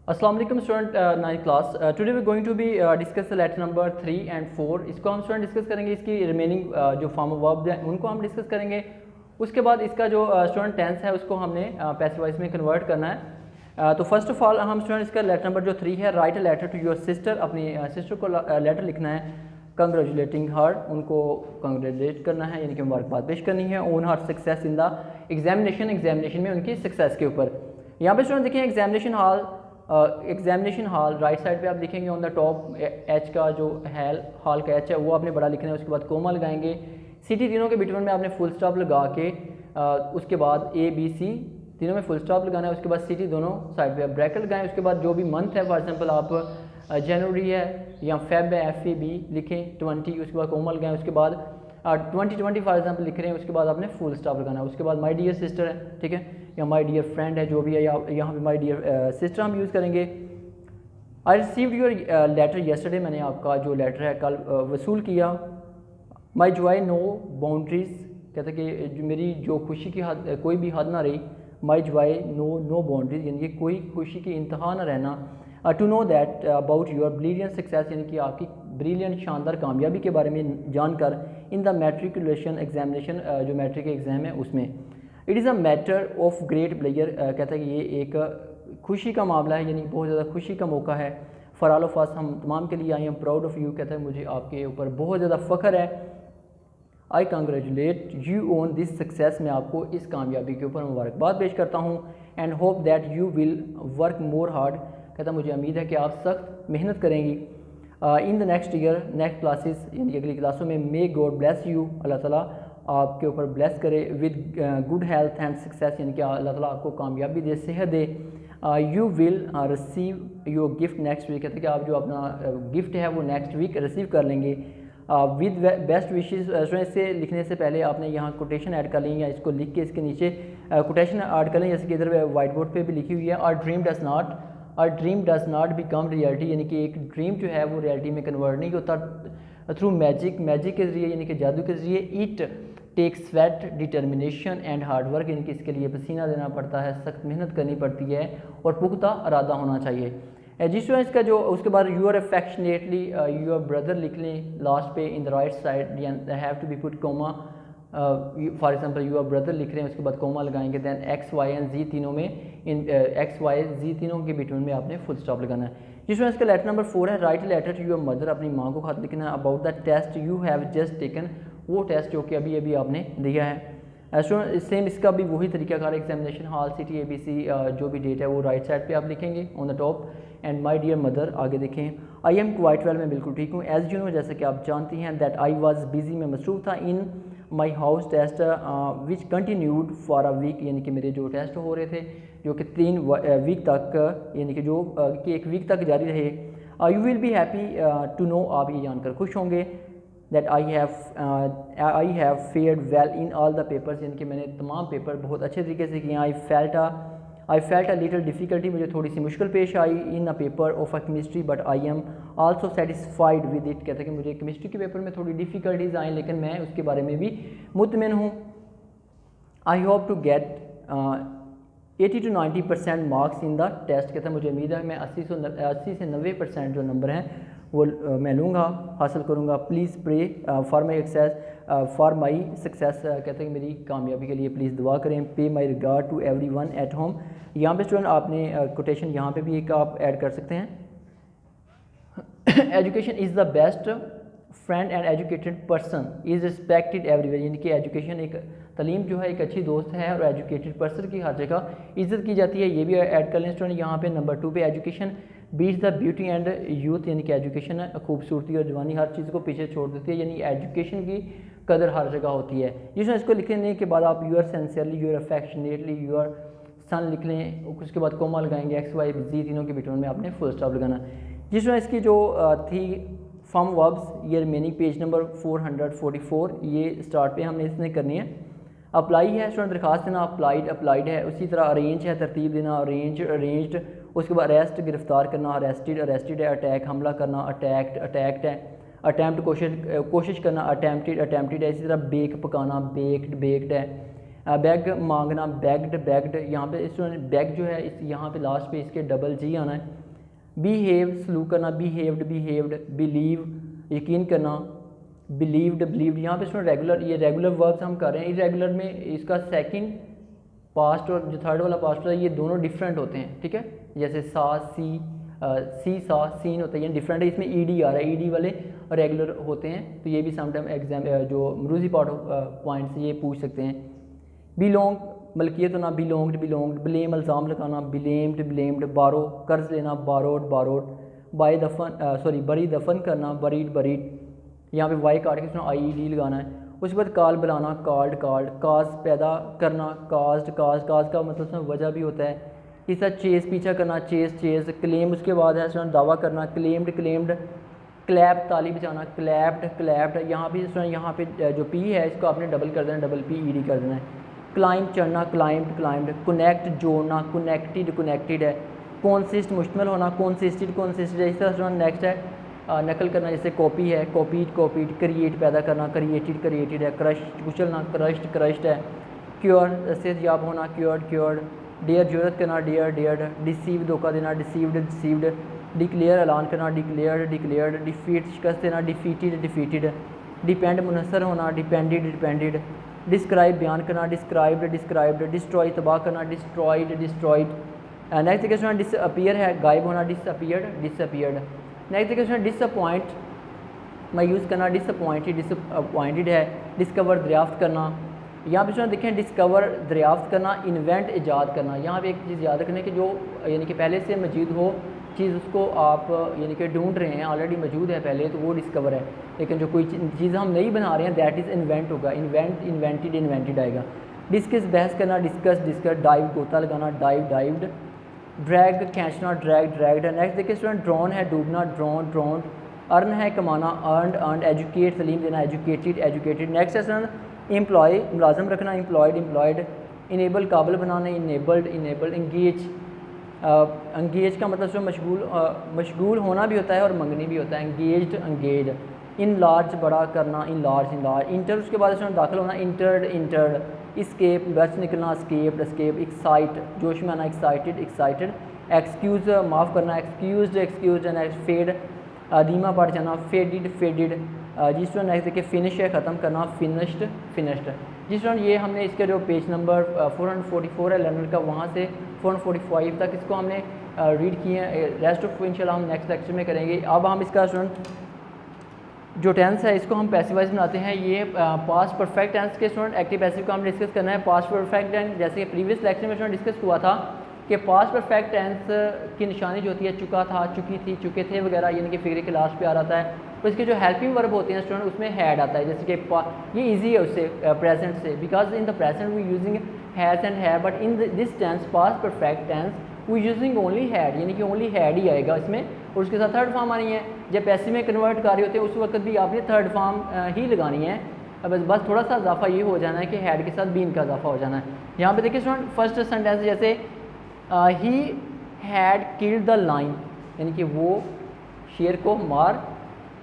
अस्सलाम वालेकुम student, 9th class. Today we going to be discuss letter number 3 and 4। इसको हम स्टूडेंट डिस्कस करेंगे, इसकी रिमेनिंग जो फॉर्म ऑफ वर्ब हैं उनको हम डिस्कस करेंगे। उसके बाद इसका जो स्टूडेंट टेंस है उसको हमने पैसिव वॉइस में कन्वर्ट करना है। तो फर्स्ट ऑफ ऑल हम स्टूडेंट इसका लेटर नंबर जो 3 है, write a letter to your sister, अपनी सिस्टर को लेटर लिखना है, कंग्रेचुलेटिंग हर, उनको कंग्रेचुलेट करना है यानी कि मुबारकबाद पेश करनी है on her success in the examination में उनकी सक्सेस के ऊपर। यहाँ पे स्टूडेंट देखें एग्जामिनेशन हॉल राइट साइड पे आप लिखेंगे ऑन द टॉप एच का जो हॉल का एच है वो आपने बड़ा लिखना है, उसके बाद कोमा लगाएंगे, सिटी तीनों के बिटवीन में आपने फुल स्टॉप लगा के उसके बाद ए बी सी तीनों में फुल स्टॉप लगाना है, उसके बाद सिटी दोनों साइड पे आप ब्रैकेट लगाएं, उसके बाद जो भी मंथ है, फॉर एग्जांपल आप जनवरी है या फेब है FAB लिखें 20, उसके बाद कोमा लगाएं, उसके बाद 2020 फॉर एग्जांपल लिख रहे हैं, उसके बाद आपने फुल स्टॉप लगाना है, उसके बाद माय डियर सिस्टर है, ठीक है, या माय डियर फ्रेंड है, जो भी है, या यहाँ पे माय डियर सिस्टर हम यूज़ करेंगे। I received your letter yesterday, मैंने आपका जो लेटर है कल वसूल किया। माई जॉय नो बाउंड्रीज, कहते हैं कि मेरी जो खुशी की हद कोई भी हद ना रही। माई जॉय नो बाउंड्रीज यानी कि कोई खुशी की इंतहा ना रहना। To know that about your brilliant success यानी कि आपकी ब्रिलियंट शानदार कामयाबी के बारे में जानकर इन द मैट्रिकुलेशन एग्जामिनेशन, जो मैट्रिक एग्ज़ाम है उसमें। It is a matter of great player, कहता है कि ये एक खुशी का मामला है यानी बहुत ज़्यादा खुशी का मौका है। फॉर ऑल ऑफ अस, हम तमाम के लिए। I am proud of you, कहता है मुझे आपके ऊपर बहुत ज़्यादा फ़ख्र है। आई congratulate you on this success, मैं आपको इस कामयाबी के ऊपर मुबारकबाद पेश करता हूँ। And hope that you will work more hard, कहता मुझे उम्मीद है कि आप सख्त मेहनत करेंगी in the next year, next classes यानी अगली क्लासों में। May God bless you, Allah Taala आपके ऊपर ब्लेस करे with good health and success यानी कि अल्लाह ताला आपको कामयाबी दे, सेहत दे। You will receive your gift next week, कहते हैं कि आप जो अपना गिफ्ट है वो नेक्स्ट वीक रिसीव कर लेंगे। विद बेस्ट विशेज़, से लिखने से पहले आपने यहाँ कोटेशन ऐड कर ली या इसको लिख के इसके नीचे कोटेशन ऐड कर लें, जैसे कि इधर वाइट बोर्ड पे भी लिखी हुई है। और dream does not become reality, यानी कि एक ड्रीम जो है वो रियलिटी में कन्वर्ट नहीं होता थ्रू मैजिक के ज़रिए यानी कि जादू के ज़रिए। It takes sweat determination and hard work, यानी कि इसके लिए पसीना देना पड़ता है, सख्त मेहनत करनी पड़ती है और पुख्ता इरादा होना चाहिए। जिस तरह इसका जो उसके बाद यूर अफेक्शनेटली योर ब्रदर लिख लें लास्ट पे in the right side, have to be put comma. For example your brother लिख रहे हैं, उसके बाद कोमा लगाएंगे, then X Y and Z तीनों में, इन X Y Z तीनों के बिटवीन में आपने फुल स्टॉप लगाना है। जिस तरह इसका लेटर नंबर 4 है, write letter to your mother, अपनी माँ को खत लिखना है about the test you have just taken, वो टेस्ट जो कि अभी अभी आपने दिया है। सेम इसका भी वही तरीकाकार, एग्जामिनेशन हॉल सिटी ABC, जो भी डेट है वो राइट साइड पे आप लिखेंगे on the top. And my dear mother आगे देखें, आई एम क्वाइट वेल, मैं बिल्कुल ठीक हूँ। एज यू नो, जैसे कि आप जानती हैं, दैट आई वाज बिजी, मैं मसरूफ़ था, in my house test which continued for a week, यानी कि मेरे जो टेस्ट हो रहे थे जो कि 3 वीक तक, यानी कि जो कि 1 वीक तक जारी रहे। You will be happy to know, आप ये जानकर खुश होंगे, that I have fared well in all the papers, यानी कि मैंने तमाम पेपर बहुत अच्छे तरीके से किए। I felt a little difficulty, मुझे थोड़ी सी मुश्किल पेश आई in a paper of a chemistry but I am also satisfied with it, कहते हैं कि मुझे केमिस्ट्री के पेपर में थोड़ी डिफ़िकल्टीज आई लेकिन मैं उसके बारे में भी मुतमिन हूँ। I hope to get 80 to 90% marks in the test, कहते हैं मुझे उम्मीद है मैं 80 से 90% जो नंबर हैं वो मैं लूँगा, हासिल करूँगा। Please pray for my success, कहते हैं कि मेरी कामयाबी के लिए प्लीज़ दुआ करें। Pay my regard to every one at home, यहाँ पे स्टूडेंट आपने कोटेशन यहाँ पे भी एक आप ऐड कर सकते हैं। Education is the best friend and educated person is respected everywhere, यानी कि एजुकेशन एक तालीम जो है एक अच्छी दोस्त है और एजुकेटेड पर्सन की हर जगह इज़्ज़त की जाती है, ये भी ऐड कर लें स्टूडेंट। यहाँ पे नंबर 2 पे education beats the beauty and youth, यानी कि एजुकेशन खूबसूरती और जवानी हर चीज़ को पीछे छोड़ देती है, यानी एजुकेशन की कदर हर जगह होती है। जिसमें इसको लिखने के बाद आप यूर सेंसियरली, यूर अफेक्शनेटली, यूर सन लिख लें, उसके बाद कोमा लगाएंगे, X Y Z तीनों के बिटवीन में आपने फुल स्टॉप लगाना। जिसमें इसकी जो थी फॉर्म वर्ब्स, ये रिमेनिंग पेज नंबर 444, ये स्टार्ट पे हमने इसने करनी है। अप्लाई है स्टूडेंट, दरखास्त देना, अप्लाइड है। उसी तरह अरेंज है, तरतीब देना, अरेंज्ड। उसके बाद अरेस्ट, गिरफ्तार करना, अरेस्टेड है। अटैक, हमला करना, अटैक्ड है। अटैम्प्ट, कोशिश करना, अटैम्प्टेड है। इसी तरह बेक, पकाना, बेक्ड है। बैग मांगना, बैग्ड, बैग्ड, यहाँ पे स्टूडेंट बैग जो है इस यहाँ पे लास्ट पे इसके डबल जी आना है। बिहेव सलूक करना, बिहेव्ड, बिहेव्ड, बिलीव यकीन करना, बिलीव्ड, बिलीव्ड। यहाँ पे स्टूडेंट रेगुलर, ये रेगुलर वर्ब्स हम कर रहे हैं। इरेगुलर में इसका सेकंड पास्ट और जो थर्ड वाला पास्ट होता है ये दोनों डिफरेंट होते हैं, ठीक है। जैसे सा, सी सा, सीन होता है, ये डिफरेंट है। इसमें ईडी आ रहा है, ईडी वाले रेगुलर होते हैं, तो ये भी समटाइम एग्जाम जो मरूजी पार्ट ऑफ पॉइंट से ये पूछ सकते हैं। बिलोंग मलकियत होना, बिलोंग्ड, बिलोंग्ड, ब्लेम इल्ज़ाम लगाना, ब्लेम्ड, ब्लेम्ड, बारो कर्ज लेना, बारोड, बारोड, बाय दफन बरी दफन करना, बरीड, बरीड, यहाँ पे वाई काट के इसमें IED लगाना है। उसके बाद काल बुलाना, कॉल्ड, कॉल्ड, काज पैदा करना, काज्ड, काज, काज का मतलब उसमें वजह भी होता है। इस तरह चेस पीछा करना, चेस, चेस, क्लेम उसके बाद है स्टूडेंट दावा करना, क्लेम्ड, क्लेम्ड, क्लैप ताली बजाना, क्लैप्ड, क्लैप्ड। यहाँ भी स्टूडेंट यहाँ पे जो पी है इसको आपने डबल कर देना, डबल PED कर देना है। क्लाइंब चढ़ना, क्लाइंब्ड, क्लाइंब्ड, कनेक्ट जोड़ना, कनेक्टेड, कनेक्टेड है। कॉन्सिस्ट मुश्तमिल होना, कॉन्सिस्टेड, कॉन्सिस्टेड है। इस तरह स्टूडेंट नेक्स्ट है नकल करना, जैसे कॉपी है, कॉपीड, कॉपीड, क्रिएट पैदा करना, क्रिएटेड, क्रिएटेड है। क्रश कुचलना, क्रश्ड, क्रश्ड है। क्योर सेहतयाब होना, क्योर्ड, क्योर्ड। डेयर जुरत करना, डेयर, डेयर्ड। डिसीव धोखा देना, डिसीव्ड, डिसीव्ड। डिक्लेयर ऐलान करना, डिक्लेयर्ड, डिक्लेयर्ड। डिफीट शिकस्त देना, डिफीटेड, डिफीटेड। डिपेंड मुनसर होना, डिपेंडेड, डिपेंडेड। डिस्क्राइब बयान करना, डिस्क्राइब्ड, डिस्क्राइब्ड। डिस्ट्रॉय तबाह करना, destroyed, destroyed. Next question disappear है, गायब होना, disappeared, disappeared. Next question disappoint मैं यूज़ करना, डिसअपॉइंटेड, डिसअपॉइंटेड है। डिस्कवर दरियाफ्त करना, यहाँ पे देखें डिस्कवर दरियाफ्त करना, इन्वेंट ईजाद करना। यहाँ पे एक चीज़ याद रखने की जो यानी कि पहले से मौजूद हो चीज़ उसको आप यानी कि ढूंढ रहे हैं, ऑलरेडी मौजूद है पहले, तो वो डिस्कवर है। लेकिन जो कोई चीज़ हम नहीं बना रहे हैं दैट इज़ इन्वेंट होगा, इन्वेंट, इन्वेंटेड, इन्वेंटेड आएगा। डिस्कस बहस करना, डिस्कस, डिस्कस। डाइव गोता लगाना, डाइव, डाइव्ड। ड्रैग खींचना, ड्रैग, ड्रैग्ड है। नेक्स्ट देखिए स्टूडेंट ड्रॉन है, डूबना, ड्रॉन, ड्रॉन्ड। अर्न है, कमाना, अर्नड, अर्नड। एजुकेट तलीम देना, एजुकेटेड, एजुकेटेड। नेक्स्ट है स्टूडेंट एम्प्लॉय मुलाजम रखना, एम्प्लॉयड, एम्प्लॉयड। इनेबल काबिल बनाना, इनेबल्ड, इनेबल्ड। इंगेज इंगेज का मतलब जो मशगूल होना भी होता है और मंगनी भी होता है। Engaged, engage. इन लार्ज बड़ा करना, in large, in large. Inter उसके बाद स्टूडेंट दाखिल होना, इंटर्ड, इंटर्ड। स्केप बच निकलना, स्केप्ड, स्केप। एक्साइट जोश में आना, एक्साइटेड, एक्साइटेड। एक्सक्यूज़ माफ़ करना, एक्सक्यूज़ड, एक्सक्यूज़ड। नेक्स्ट फेड धीमा पड़ जाना, फेडिड, फेडिड। जिस तरह नेक्स्ट देखिए फिनिश है, ख़त्म करना, फिनिश्ड, फिनिश्ड। जिस तरह ये हमने इसके जो पेज नंबर 444 है लर्नर का, वहाँ से 445 तक इसको हमने रीड किए हैं। रेस्ट ऑफ इंशाल्लाह हम नेक्स्ट लेक्चर में करेंगे। अब हम इसका स्टूडेंट जो टेंस है इसको हम पैसिवाइज बनाते हैं। ये पास्ट परफेक्ट टेंस के स्टूडेंट एक्टिव पैसिव का हम डिस्कस करना है। पास्ट परफेक्ट टेंस जैसे कि प्रीवियस लेक्चर में स्टूडेंट डिस्कस हुआ था कि पास्ट परफेक्ट टेंस की निशानी जो होती है चुका था, चुकी थी, चुके थे वगैरह, यानी कि फिगर के लास्ट पे आ रहा है। तो इसके जो हेल्पिंग वर्ब होते हैं स्टूडेंट उसमें हैड आता है, जैसे कि ये इजी है उससे प्रेजेंट से, because in the present we using has and है, but in this tense past perfect tense we using only had, यानी कि ओनली हैड ही आएगा इसमें, और उसके साथ थर्ड फॉर्म आनी है। जब पैसे में कन्वर्ट कर रहे होते हैं उस वक्त भी आपने थर्ड फॉर्म ही लगानी है। अब बस थोड़ा सा इजाफा ये हो जाना है कि हैड के साथ बीन का इजाफा हो जाना है। यहाँ पे देखिए स्टूडेंट फर्स्ट सेंटेंस जैसे he had killed the line, यानी कि वो शेर को मार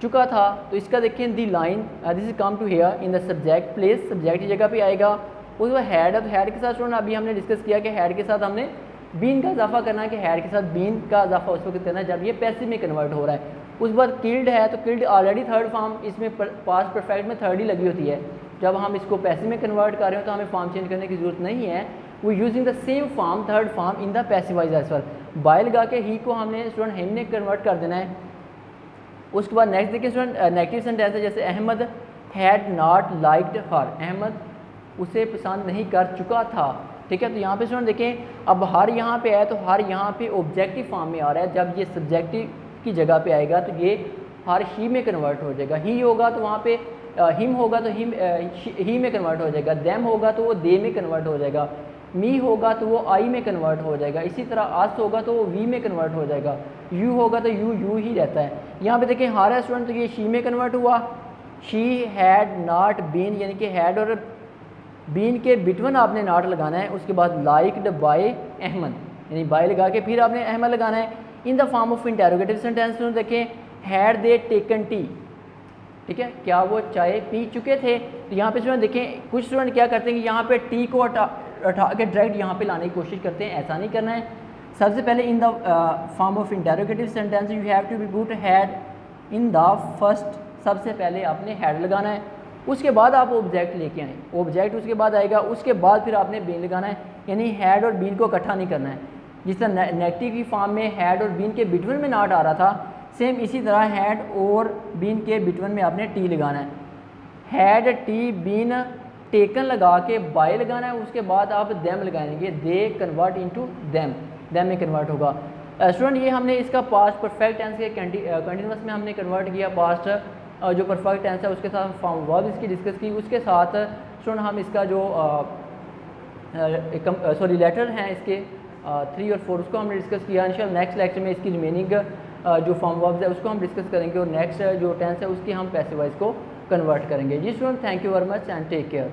चुका था। तो इसका देखें the line this is come to here in the subject place, subject की जगह पे आएगा। उस वह हैड है, तो हैड के साथ स्टूडेंट अभी हमने डिस्कस किया कि हैड के साथ हमने बीन का इजाफा करना है, कि हैड के साथ बीन का इजाफा उस वक्त करना है जब ये पैसिव में कन्वर्ट हो रहा है। उस बाद किल्ड है, तो किल्ड ऑलरेडी थर्ड फॉर्म इसमें पास्ट परफेक्ट में थर्ड ही लगी होती है। जब हम इसको पैसिव में कन्वर्ट कर रहे हो तो हमें फॉर्म चेंज करने की जरूरत नहीं है, वो using the same form third form in the passive voice as well. By लगा के ही को हमने स्टूडेंट हिम ने कन्वर्ट कर देना है। उसके बाद नेक्स्ट देखिए स्टूडेंट नेगेटिव सेंटेंस है, जैसे अहमद हैड नॉट लाइक्ड हर, अहमद उसे पसंद नहीं कर चुका था। ठीक है, तो यहाँ पे स्टूडेंट देखें अब हर यहाँ पे है, तो हर यहाँ पे ऑब्जेक्टिव फॉर्म में आ रहा है। जब ये सब्जेक्टिव की जगह पे आएगा तो ये हर ही में कन्वर्ट हो जाएगा। ही होगा तो वहाँ पे हिम होगा तो हिम ही में कन्वर्ट हो जाएगा। देम होगा तो वो दे में कन्वर्ट हो जाएगा। मी होगा तो वो आई में कन्वर्ट हो जाएगा। इसी तरह अस होगा तो वो वी में कन्वर्ट हो जाएगा। यू होगा तो यू ही रहता है। यहाँ पे देखें हर है स्टूडेंट, तो ये शी में कन्वर्ट हुआ। शी हैड नॉट बीन, यानी कि हैड और बीन के बिटवन आपने नॉट लगाना है। उसके बाद लाइक्ड बाय अहमद, यानी बाय लगा के फिर आपने अहमद लगाना है। इन the form of interrogative sentence में देखें हैड दे टेकन टी, ठीक है, क्या वो चाय पी चुके थे। तो यहाँ पे स्टूडेंट देखें, कुछ स्टूडेंट क्या करते हैं कि यहाँ पे टी को उठा के डायरेक्ट यहाँ पे लाने की कोशिश करते हैं, ऐसा नहीं करना है। सबसे पहले in the form of interrogative sentence you have to be put had in the first, सबसे पहले आपने हैड लगाना है, उसके बाद आप ऑब्जेक्ट लेके आए, ऑब्जेक्ट उसके बाद आएगा, उसके बाद फिर आपने बीन लगाना है, यानी हैड और बीन को इकट्ठा नहीं करना है। जिस तरह नेगेटिव की फॉर्म में हैड और बीन के बिटवीन में नॉट आ रहा था, सेम इसी तरह हैड और बीन के बिटवीन में आपने टी लगाना है। हैड टी बीन टेकन लगा के बाय लगाना है, उसके बाद आप देम लगाएंगे, they convert into them, them में कन्वर्ट होगा। स्टूडेंट ये हमने इसका पास्ट परफेक्ट टेंस के कंटिन्यूस में हमने कन्वर्ट किया, पास्ट जो परफेक्ट टेंस है उसके साथ फॉर्म वर्ब इसकी डिस्कस की, उसके साथ स्टूडेंट हम इसका जो लेटर हैं इसके 3 और 4 उसको हमने डिस्कस किया। इंशाल्लाह नेक्स्ट लेक्चर में इसकी रिमेनिंग जो फॉर्म वर्ब्स है उसको हम डिस्कस करेंगे और नेक्स्ट जो टेंस है उसकी हम पैसिव वॉइस को कन्वर्ट करेंगे। जी student, thank you very much and take care.